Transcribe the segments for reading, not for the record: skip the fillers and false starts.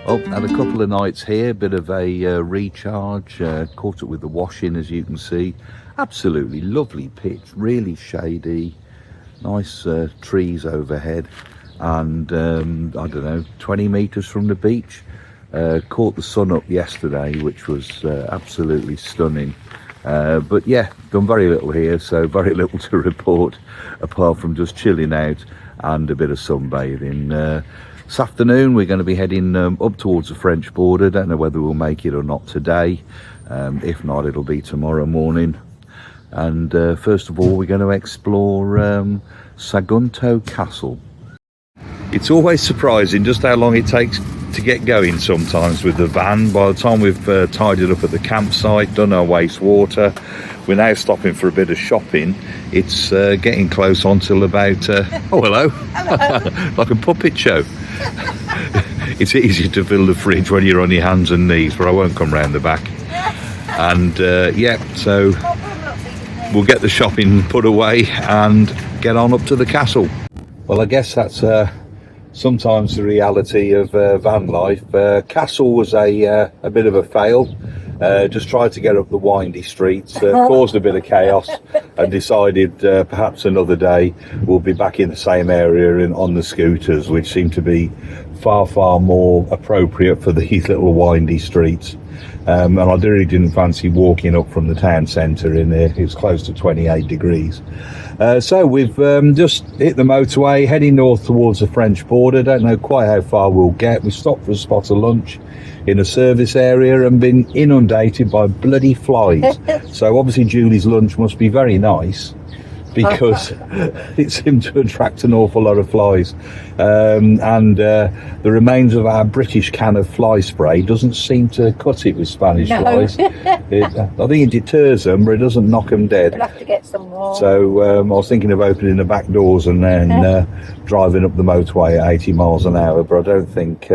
Oh, had a couple of nights here, bit of a recharge, caught up with the washing, as you can see. Absolutely lovely pitch, really shady, nice trees overhead, and I don't know, 20 metres from the beach. Caught the sun up yesterday, which was absolutely stunning. But yeah, done very little here, so very little to report apart from just chilling out and a bit of sunbathing. This afternoon we're going to be heading up towards the French border. Don't know whether we'll make it or not today. If not, it'll be tomorrow morning. And first of all, we're going to explore Sagunto Castle. It's always surprising just how long it takes to get going sometimes with the van. By the time we've tidied up at the campsite, done our wastewater, we're now stopping for a bit of shopping. It's getting close on till about oh hello, hello. Like a puppet show. It's easier to fill the fridge when you're on your hands and knees, but I won't come round the back. And yeah, so we'll get the shopping put away and get on up to the castle. Well, I guess that's sometimes the reality of van life. Castle was a bit of a fail. Just tried to get up the windy streets, caused a bit of chaos, and decided perhaps another day we'll be back in the same area on the scooters, which seem to be far more appropriate for these little windy streets. And I really didn't fancy walking up from the town centre in there. It was close to 28 degrees. So we've just hit the motorway, heading north towards the French border. Don't know quite how far we'll get. We stopped for a spot of lunch in a service area and been inundated by bloody flies. So obviously Julie's lunch must be very nice, because it seemed to attract an awful lot of flies. And the remains of our British can of fly spray doesn't seem to cut it with Spanish flies. I think it deters them, but it doesn't knock them dead. We'll have to get some more. So I was thinking of opening the back doors and then driving up the motorway at 80 miles an hour, but I don't think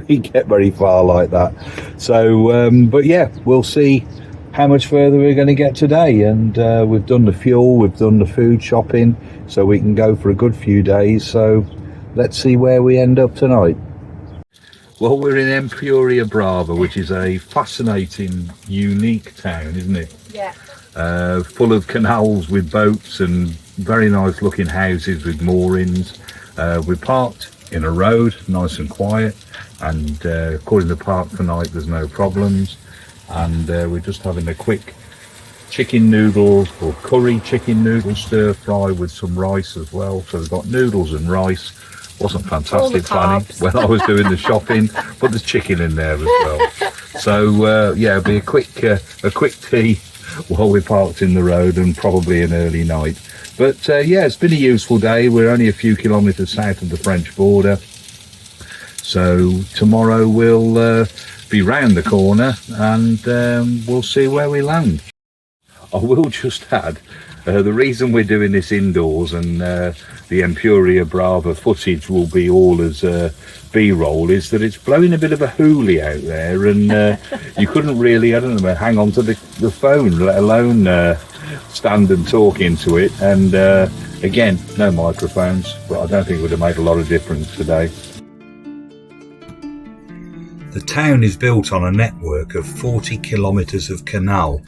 we get very far like that. So, but yeah, we'll see how much further we're going to get today. And we've done the fuel, we've done the food shopping, so we can go for a good few days. So let's see where we end up tonight. Well, we're in Empuria Brava, which is a fascinating, unique town, isn't it? Yeah. Full of canals with boats and very nice looking houses with moorings. We're parked in a road, nice and quiet, and according to the park tonight there's no problems. And we're just having a quick chicken noodle or curry chicken noodle stir fry with some rice as well. So we've got noodles and rice. Wasn't fantastic planning when I was doing the shopping, but there's chicken in there as well. So yeah, it'll be a quick tea while we're parked in the road, and probably an early night. But yeah, it's been a useful day. We're only a few kilometres south of the French border, so tomorrow we'll be round the corner and we'll see where we land. I will just add, the reason we're doing this indoors and the Empuria Brava footage will be all as B-roll is that it's blowing a bit of a hoolie out there, and you couldn't really, I don't know, hang on to the phone, let alone stand and talk into it. And again, no microphones, but I don't think it would have made a lot of difference today. The town is built on a network of 40 kilometres of canal,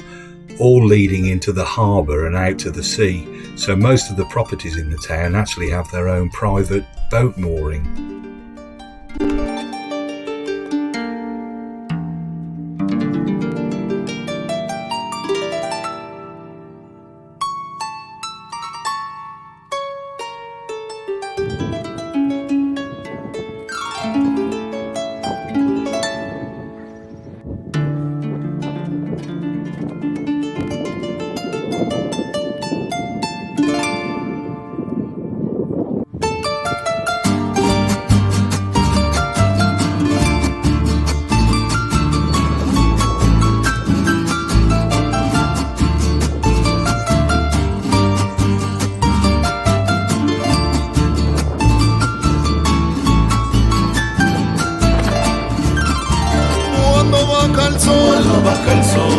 all leading into the harbour and out to the sea, so most of the properties in the town actually have their own private boat mooring.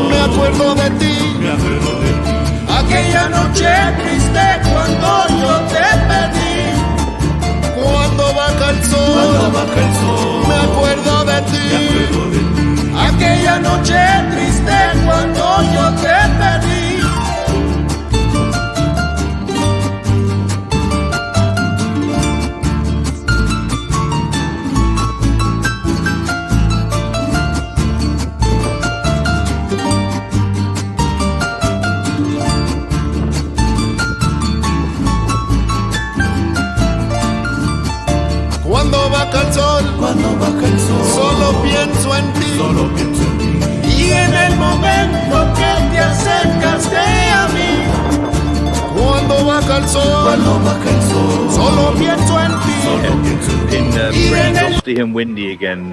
Me acuerdo de ti, aquella noche triste cuando yo te pedí. Cuando baja el sol, me acuerdo cuando baja el sol, solo pienso en ti, solo pienso en ti. Y en el momento que te acercaste a mí, cuando baja el sol, cuando baja el sol, solo pienso en ti, solo pienso en ti. Pretty gusty and windy again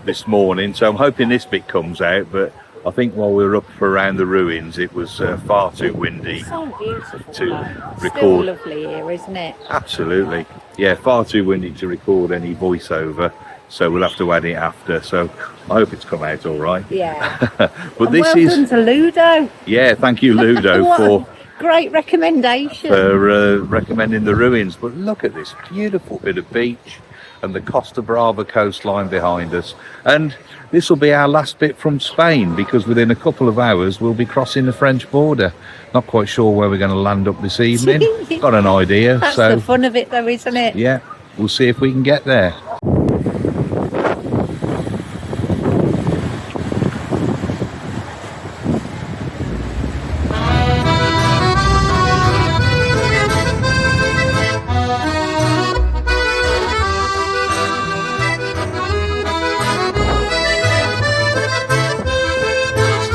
this morning, so I'm hoping this bit comes out, but I think while we were up around the ruins it was far too windy So beautiful to though. record. Still lovely here, isn't it? Absolutely, yeah, far too windy to record any voiceover, so we'll have to add it after, so I hope it's come out all right. Yeah. But And this welcome is, to Ludo. yeah, thank you Ludo What for a great recommendation. recommending the ruins. But look at this beautiful bit of beach and the Costa Brava coastline behind us, and this will be our last bit from Spain, because within a couple of hours we'll be crossing the French border. Not quite sure where we're going to land up this evening. Got an idea. That's So the fun of it though, isn't it? yeah, we'll see if we can get there.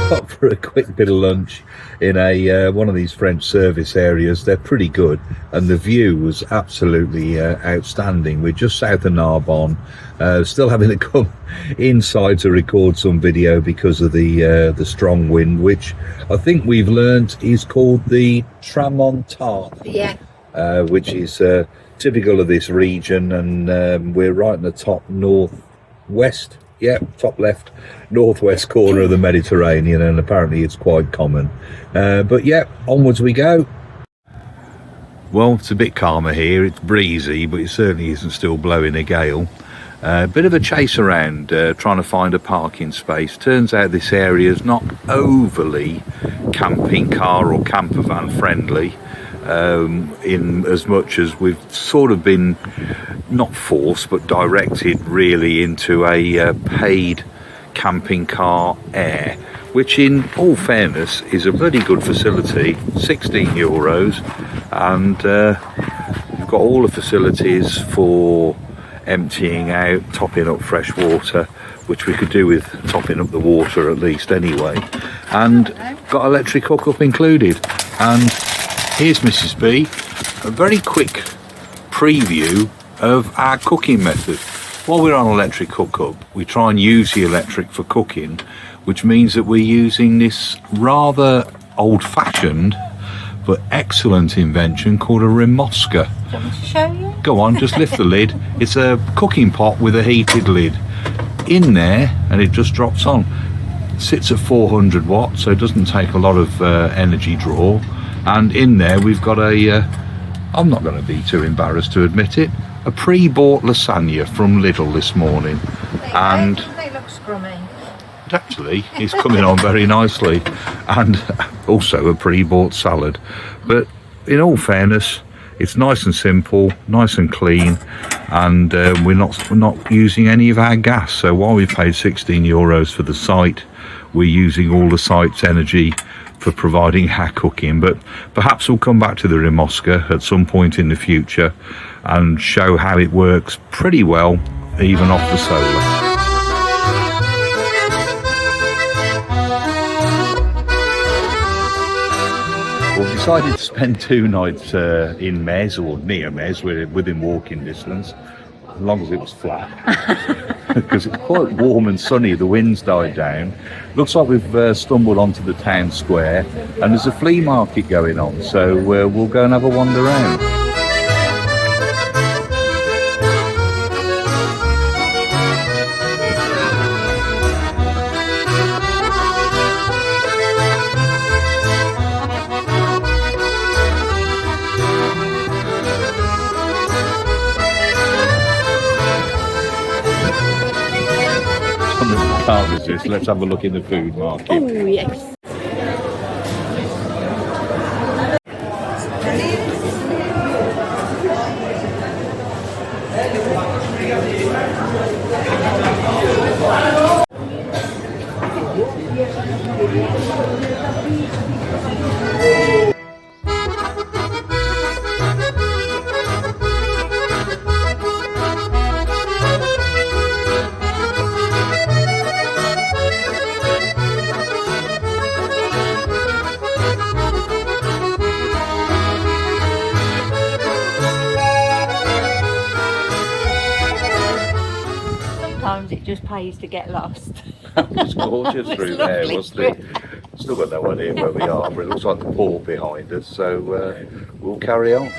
Stopped for a quick bit of lunch in a one of these French service areas. They're pretty good, and the view was absolutely outstanding. We're just south of Narbonne, still having to come inside to record some video because of the strong wind, which I think we've learnt is called the tramontane. Yeah. Which is typical of this region, and we're right in the top northwest, top left northwest corner of the Mediterranean, and apparently it's quite common. But yeah, onwards we go. Well, it's a bit calmer here, it's breezy, but it certainly isn't still blowing a gale. Bit of a chase around trying to find a parking space. Turns out this area is not overly camping car or camper van friendly, in as much as we've sort of been not forced but directed really into a paid camping car air, which in all fairness is a bloody good facility. 16 euros, and you've got all the facilities for emptying out, topping up fresh water, which we could do with topping up the water at least anyway, and got electric hookup included. And here's Mrs. B, a very quick preview of our cooking method. While we're on electric hookup, we try and use the electric for cooking, which means that we're using this rather old-fashioned but excellent invention called a remosca. Do you want me to show you? Go on, just lift the lid. It's a cooking pot with a heated lid in there, and it just drops on. Sits at 400 watts, so it doesn't take a lot of energy draw. And in there we've got a I'm not going to be too embarrassed to admit it, a pre-bought lasagna from Lidl this morning, and they look scrummy. actually it's coming on very nicely, and also a pre-bought salad. But in all fairness, it's nice and simple, nice and clean, and we're not using any of our gas. So while we paid 16 euros for the site, we're using all the site's energy for providing our cooking. But perhaps we'll come back to the remosca at some point in the future and show how it works pretty well even off the solar. We've decided to spend 2 nights in Mez, or near Mez. We're within walking distance, as long as it was flat, because it's quite warm and sunny. The wind's died down. Looks like we've stumbled onto the town square, and there's a flea market going on, so we'll go and have a wander around. Can't resist. Let's have a look in the food market. Oh yes. sometimes it just pays to get lost. That was gorgeous It was through there, lovely. wasn't it? Still got no idea where we are, but it looks like the port behind us, so we'll carry on.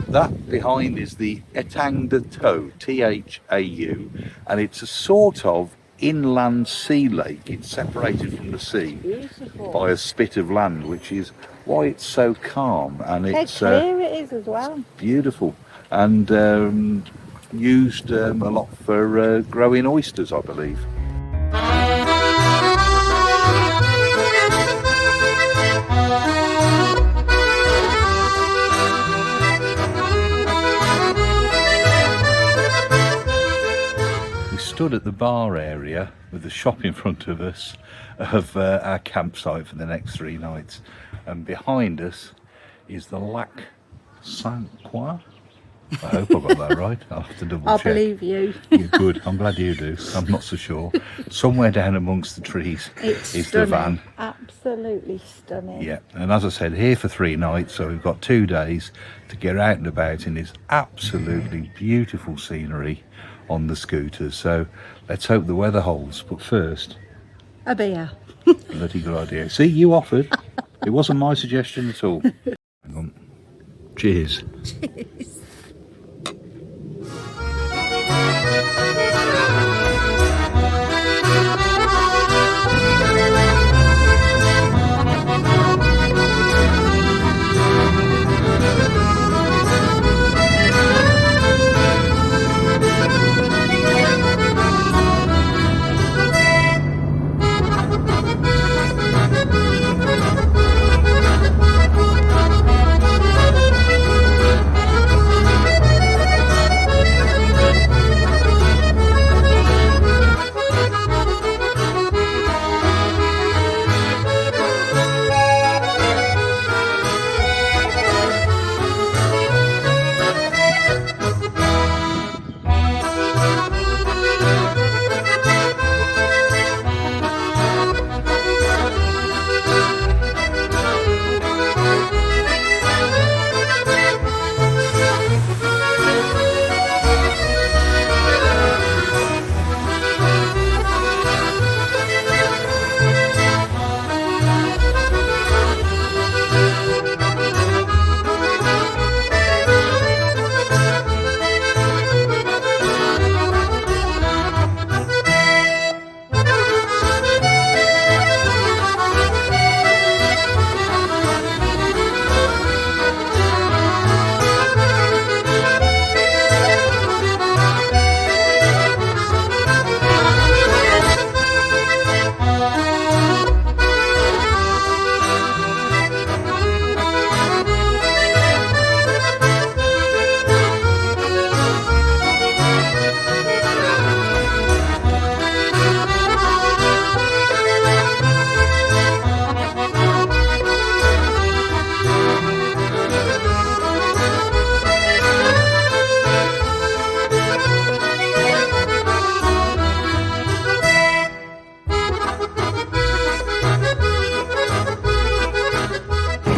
That behind is the Etang de Tau, T-H-A-U, and it's a sort of inland sea lake. It's separated from the sea Beautiful. by a spit of land, which is why it's so calm, and How it's clear it is as well. beautiful, and used a lot for growing oysters, I believe. We stood at the bar area with the shop in front of us of our campsite for the next 3 nights, and behind us is the Lac Saint-Croix. I hope I got that right. I'll have to double I check. believe you. You're good. I'm glad you do. I'm not so sure. Somewhere down amongst the trees It's is stunning. the van. Absolutely stunning. Yeah, and as I said, here for 3 nights, so we've got 2 days to get out and about in this absolutely beautiful scenery on the scooters. So let's hope the weather holds. But first, A beer. bloody good idea. See, you offered. It wasn't my suggestion at all. Hang on. Cheers.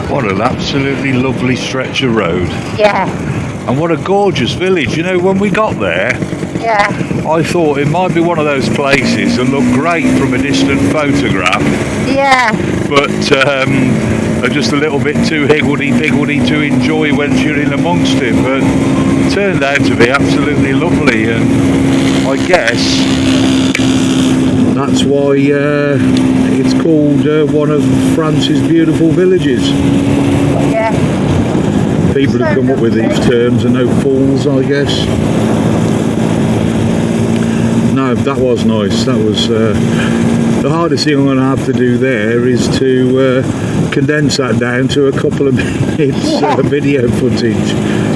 What an absolutely lovely stretch of road. Yeah. And what a gorgeous village. You know, when we got there, Yeah. I thought it might be one of those places that look great from a distant photograph, Yeah. but are just a little bit too higgledy-piggledy to enjoy once you're in amongst it. But it turned out to be absolutely lovely, and I guess that's why it's called one of France's beautiful villages. Yeah. People have come up with these terms are no fools, I guess. No, that was nice. That was the hardest thing I'm going to have to do there is to condense that down to a couple of minutes video footage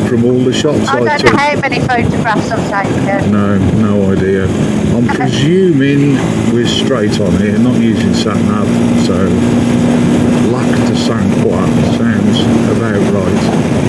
from all the shots I I don't took. know how many photographs I've taken. No idea. I'm presuming we're straight on here, not using sat nav, so Lac de Saint Croix sounds about right.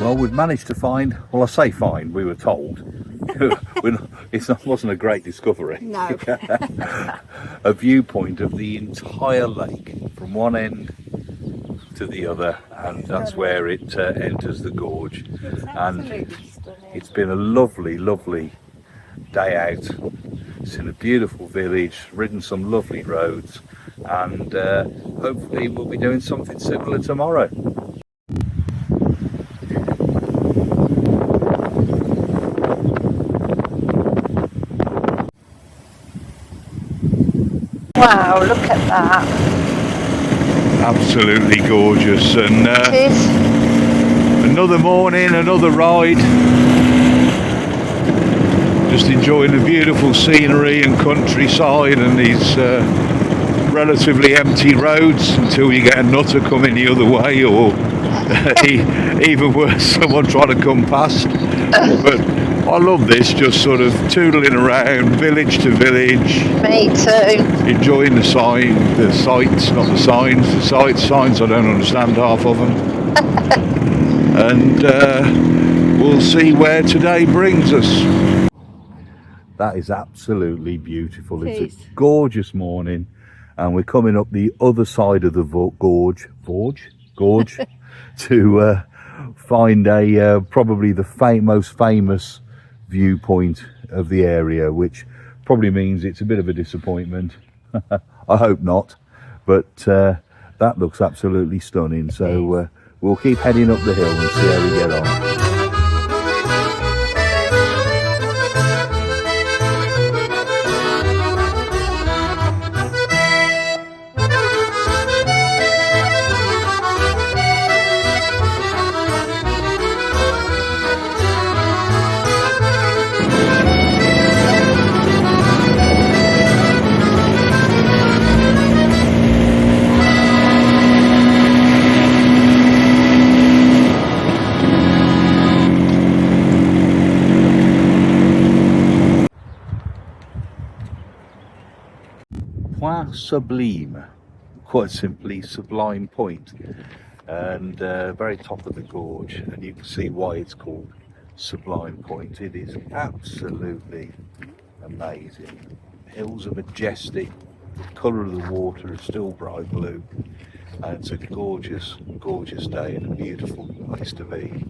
Well, we've managed to find, well I say find, we were told, it wasn't a great discovery. No. A viewpoint of the entire lake from one end to the other, and that's where it enters the gorge. It's And absolutely stunning. it's been a lovely day out. Seen a beautiful village, ridden some lovely roads, and hopefully we'll be doing something similar tomorrow. Wow, look at that. Absolutely gorgeous, and It is. another morning, another ride. Just enjoying the beautiful scenery and countryside and these relatively empty roads until you get a nutter coming the other way, or even worse, someone trying to come past. But I love this, just sort of tootling around village to village. Me too. Enjoying the sights, not the signs. The signs I don't understand half of them. And we'll see where today brings us. That is absolutely beautiful. It It's is. a gorgeous morning, and we're coming up the other side of the gorge to find a probably the most famous viewpoint of the area, which probably means it's a bit of a disappointment. I hope not, but that looks absolutely stunning, so we'll keep heading up the hill and see how we get on. Point Sublime, quite simply sublime point, and very top of the gorge, and you can see why it's called Sublime Point. It is absolutely amazing. Hills are majestic, the colour of the water is still bright blue, and it's a gorgeous day and a beautiful place to be.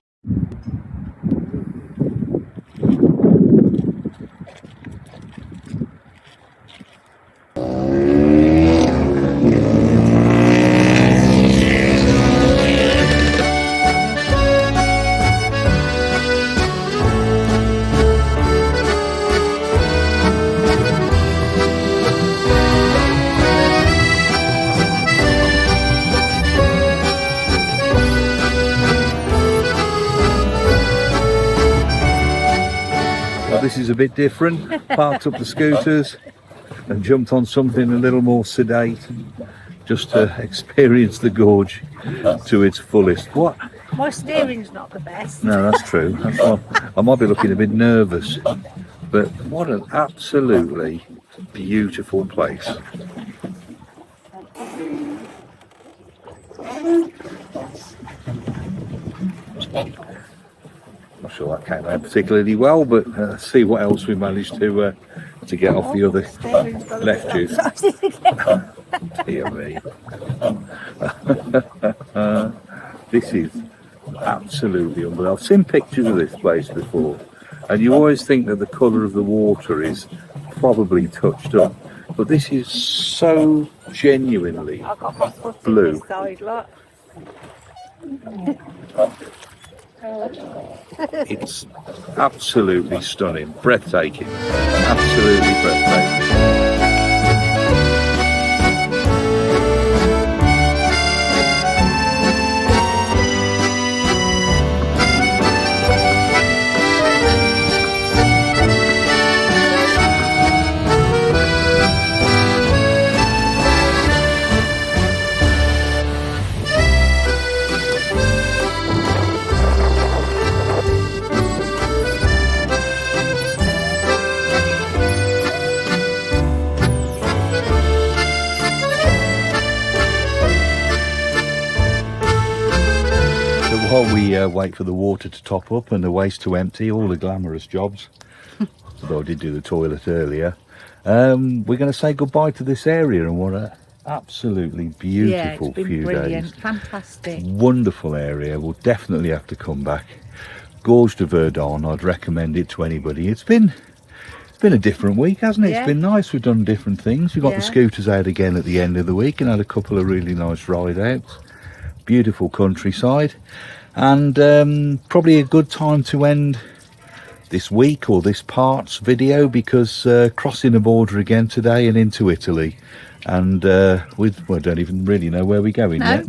This is a bit different. Parked up the scooters and jumped on something a little more sedate, just to experience the gorge to its fullest. What? My steering's not the best. No, that's true. That's why I might be looking a bit nervous, but what an absolutely beautiful place. Not sure that came out particularly well, but see what else we managed to get off the other left juice. Dear me. This is absolutely unbelievable. I've seen pictures of this place before, and you always think that the colour of the water is probably touched up, but this is so genuinely blue. It's absolutely stunning, breathtaking, absolutely breathtaking. While we wait for the water to top up and the waste to empty, all the glamorous jobs, although I did do the toilet earlier, we're going to say goodbye to this area, and what a absolutely beautiful few brilliant, days. fantastic. Wonderful area. We'll definitely have to come back. Gorges du Verdon, I'd recommend it to anybody. It's been a different week, hasn't it? Yeah. It's been nice. We've done different things. We got the Yeah. scooters out again at the end of the week and had a couple of really nice ride outs. Beautiful countryside, and probably a good time to end this week or this part's video, because crossing the border again today and into Italy, and we don't even really know where we're going yet.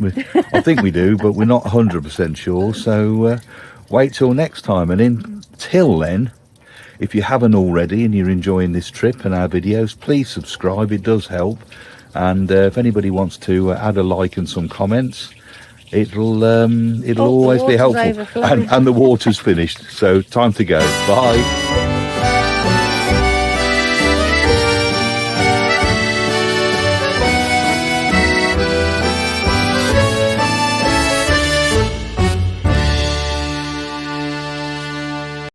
I think we do, but we're not 100% sure, so wait till next time. And until then, if you haven't already and you're enjoying this trip and our videos, please subscribe. It does help. And if anybody wants to add a like and some comments, it'll always be helpful. And the water's finished, so time to go. Bye.